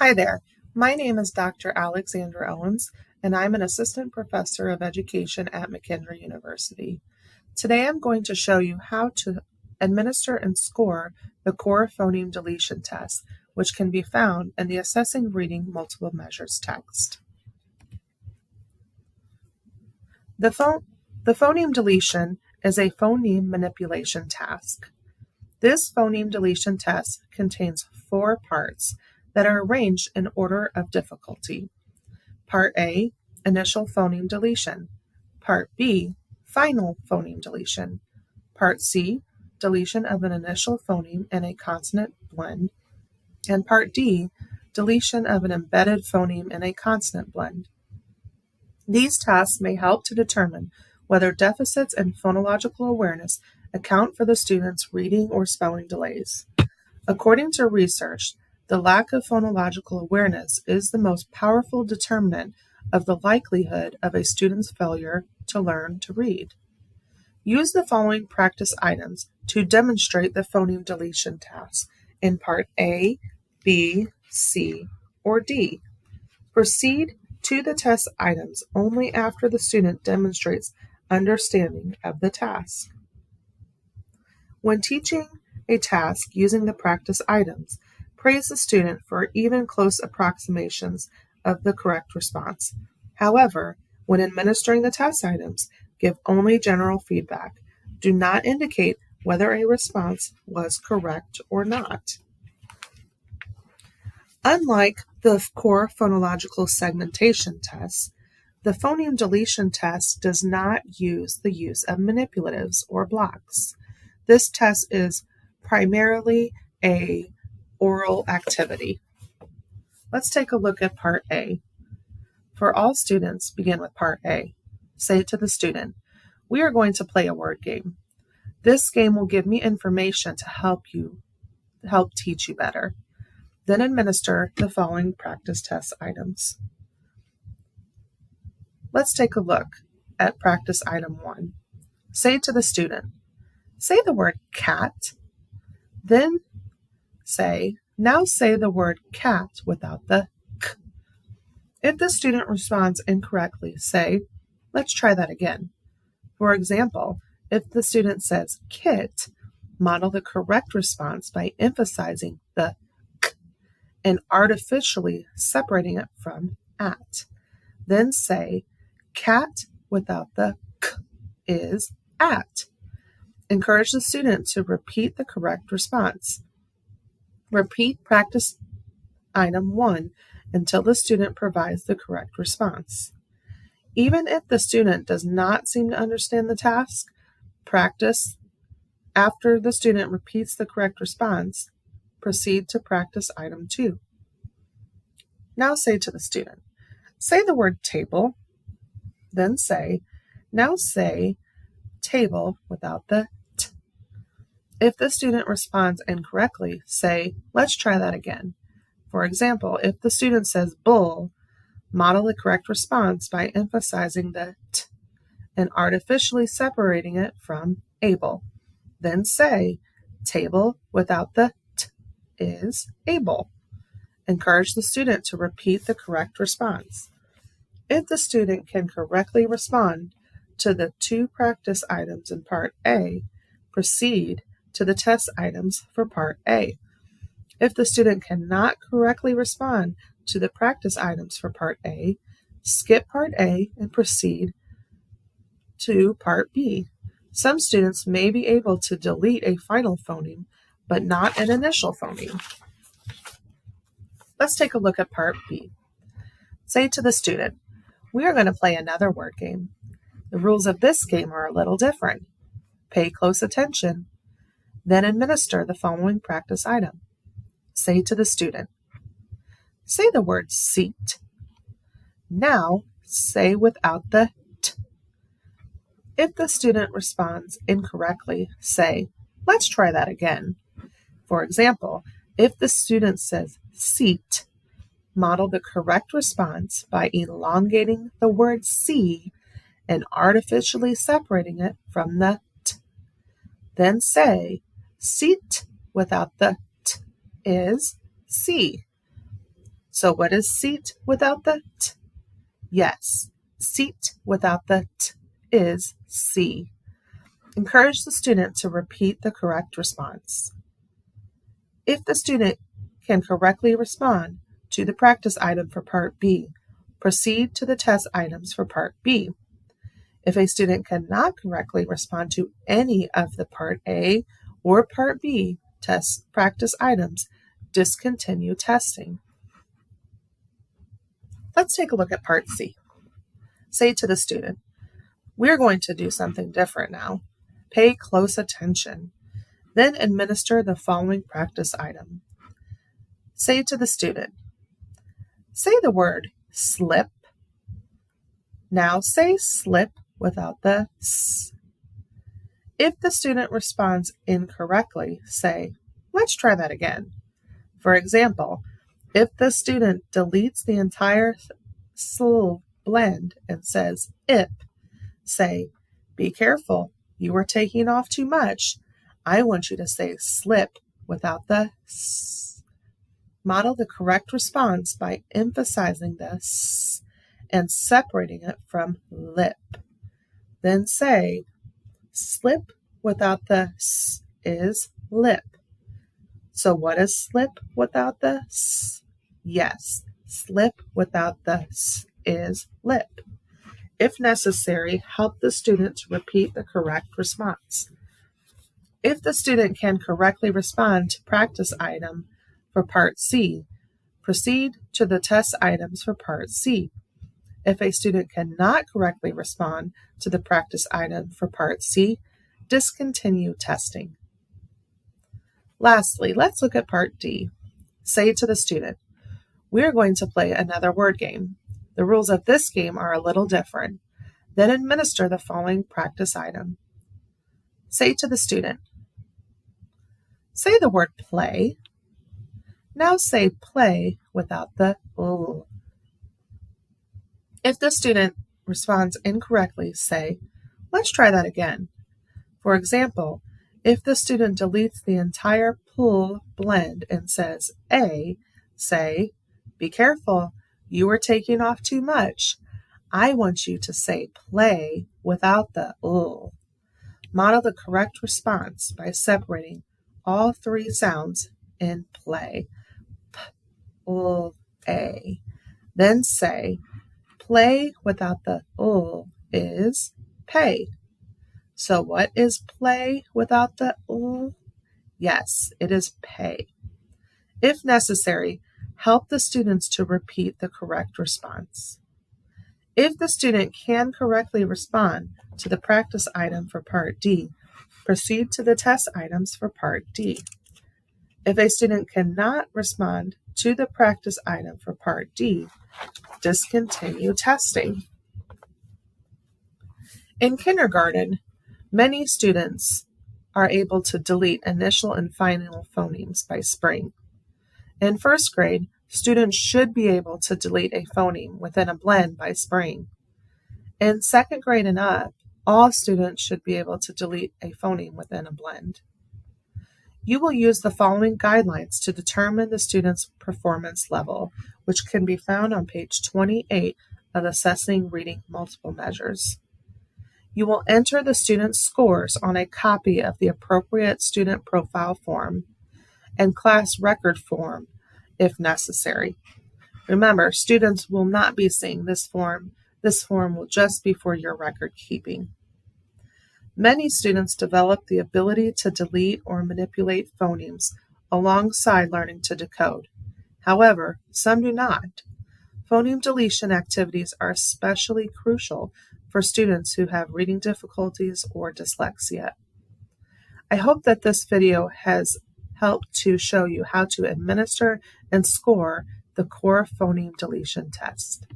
Hi there, my name is Dr. Alexandra Owens, and I'm an Assistant Professor of Education at McHenry University. Today I'm going to show you how to administer and score the CORE Phoneme Deletion Test, which can be found in the Assessing Reading Multiple Measures text. The phoneme deletion is a phoneme manipulation task. This phoneme deletion test contains 4 parts that are arranged in order of difficulty. Part A, initial phoneme deletion. Part B, final phoneme deletion. Part C, deletion of an initial phoneme in a consonant blend. And Part D, deletion of an embedded phoneme in a consonant blend. These tasks may help to determine whether deficits in phonological awareness account for the student's reading or spelling delays. According to research, the lack of phonological awareness is the most powerful determinant of the likelihood of a student's failure to learn to read. Use the following practice items to demonstrate the phoneme deletion task in Part A, B, C, or D. Proceed to the test items only after the student demonstrates understanding of the task. When teaching a task using the practice items, praise the student for even close approximations of the correct response. However, when administering the test items, give only general feedback. Do not indicate whether a response was correct or not. Unlike the core phonological segmentation test, the phoneme deletion test does not use the use of manipulatives or blocks. This test is primarily a oral activity. Let's take a look at Part A. For all students, begin with Part A. Say to the student, "We are going to play a word game. This game will give me information to help teach you better." Then administer the following practice test items. Let's take a look at practice item 1. Say to the student, "Say the word cat." Then now say the word cat without the k. If the student responds incorrectly, say, "Let's try that again." For example, if the student says kit, model the correct response by emphasizing the k and artificially separating it from at. Then say, "Cat without the k is at." Encourage the student to repeat the correct response. Repeat practice item 1 until the student provides the correct response. Even if the student does not seem to understand the task, practice after the student repeats the correct response. Proceed to practice item 2. Now say to the student, "Say the word table." Then now say table without the t. If the student responds incorrectly, say, "Let's try that again." For example, if the student says bull, model the correct response by emphasizing the t and artificially separating it from able. Then say, "Table without the t is able." Encourage the student to repeat the correct response. If the student can correctly respond to the 2 practice items in Part A, proceed to the test items for Part A. If the student cannot correctly respond to the practice items for Part A, skip Part A and proceed to Part B. Some students may be able to delete a final phoneme, but not an initial phoneme. Let's take a look at Part B. Say to the student, "We are going to play another word game. The rules of this game are a little different. Pay close attention. Then administer the following practice item." Say to the student, "Say the word seat." Now say without the t. If the student responds incorrectly, say, "Let's try that again." For example, if the student says seat, model the correct response by elongating the word see and artificially separating it from the t. Then say, "Seat without the t is see." So what is seat without the t? Yes, seat without the t is C. Encourage the student to repeat the correct response. If the student can correctly respond to the practice item for Part B, proceed to the test items for Part B. If a student cannot correctly respond to any of the Part A or Part B test practice items, discontinue testing. Let's take a look at Part C. Say to the student, we're going to do something different now. Pay close attention. Then administer the following practice item. Say to the student, say the word slip. Now say slip without the s. If the student responds incorrectly, say, let's try that again. For example, if the student deletes the entire sl blend and says ip, say, be careful, you are taking off too much. I want you to say slip without the s. Model the correct response by emphasizing the s and separating it from lip. Then say, slip without the s is lip. So what is slip without the s? Yes, slip without the s is lip. If necessary, help the student to repeat the correct response. If the student can correctly respond to practice item for Part C, proceed to the test items for Part C. If a student cannot correctly respond to the practice item for Part C, discontinue testing. Lastly, let's look at Part D. Say to the student, we are going to play another word game. The rules of this game are a little different. Then administer the following practice item. Say to the student, say the word play. Now say play without the l. If the student responds incorrectly, say, let's try that again. For example, if the student deletes the entire pool blend and says A, say, be careful, you are taking off too much. I want you to say play without the l. Model the correct response by separating all three sounds in play. P, l, a. Then say, play without the l is pay. So what is play without the l? Yes, it is pay. If necessary, help the students to repeat the correct response. If the student can correctly respond to the practice item for Part D, proceed to the test items for Part D. If a student cannot respond to the practice item for Part D, discontinue testing. In kindergarten, many students are able to delete initial and final phonemes by spring. In first grade, students should be able to delete a phoneme within a blend by spring. In second grade and up, all students should be able to delete a phoneme within a blend. You will use the following guidelines to determine the student's performance level, which can be found on page 28 of Assessing Reading Multiple Measures. You will enter the student's scores on a copy of the appropriate student profile form and class record form if necessary. Remember, students will not be seeing this form. This form will just be for your record keeping. Many students develop the ability to delete or manipulate phonemes alongside learning to decode. However, some do not. Phoneme deletion activities are especially crucial for students who have reading difficulties or dyslexia. I hope that this video has helped to show you how to administer and score the CORE Phoneme Deletion Test.